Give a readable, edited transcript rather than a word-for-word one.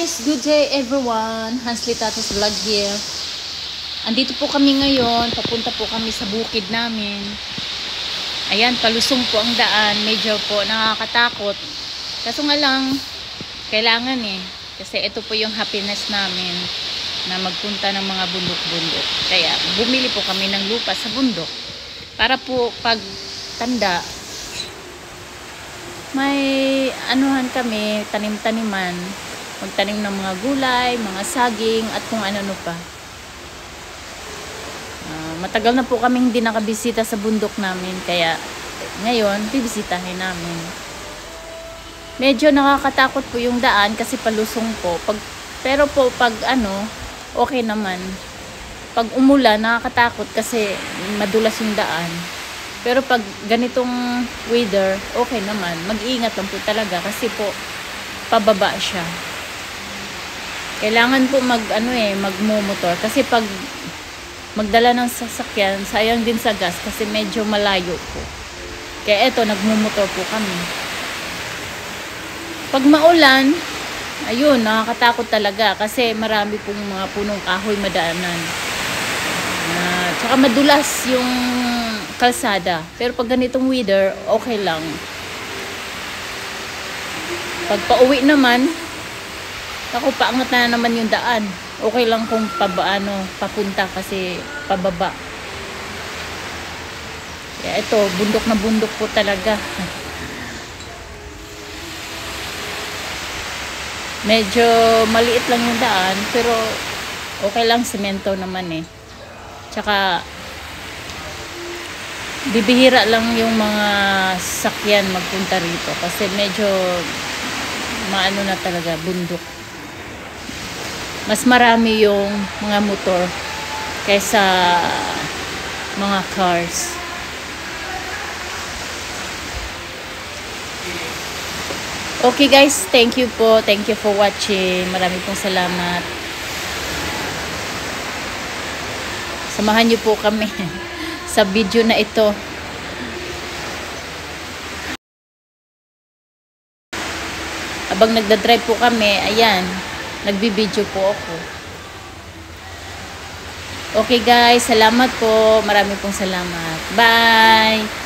guys! Good day everyone! Hansly Tatas Vlog here. Andito po kami ngayon. Papunta po kami sa bukid namin. Ayan, palusong po ang daan. Medyo po nakakatakot. Kaso nga lang, kailangan Kasi ito po yung happiness namin na magpunta ng mga bundok-bundok. Kaya bumili po kami ng lupa sa bundok. Para po pag tanda, may anuhan kami, tanim-taniman. Magtanim ng mga gulay, mga saging, at kung ano pa. Matagal na po kaming hindi nakabisita sa bundok namin. Kaya ngayon, bibisitahin namin. Medyo nakakatakot po yung daan kasi palusong po. Pero po pag okay naman. Pag umulan, nakakatakot kasi madulas yung daan. Pero pag ganitong weather, okay naman. Mag-iingat lang po talaga kasi po pababa siya. Kailangan po magmumotor kasi pag magdala ng sasakyan, sayang din sa gas kasi medyo malayo po. Kaya eto, nagmumotor po kami. Pag maulan, ayun, nakakatakot talaga kasi marami pong mga punong kahoy madaanan. Tsaka madulas yung kalsada. Pero pag ganitong weather, okay lang. Pag pauwi naman, paangat na naman yung daan. Okay lang kung papunta kasi pababa. Kaya ito, bundok na bundok po talaga. Medyo maliit lang yung daan, pero okay lang, semento naman Tsaka bibihira lang yung mga sakyan magpunta rito kasi medyo na talaga, bundok. Mas marami yung mga motor kaysa mga cars. Okay guys, thank you po. Thank you for watching. Marami pong salamat. Samahan niyo po kami sa video na ito. Habang nagdadrive po kami, ayan, nagbibideo po ako. Okay guys, salamat po. Marami pong salamat. Bye!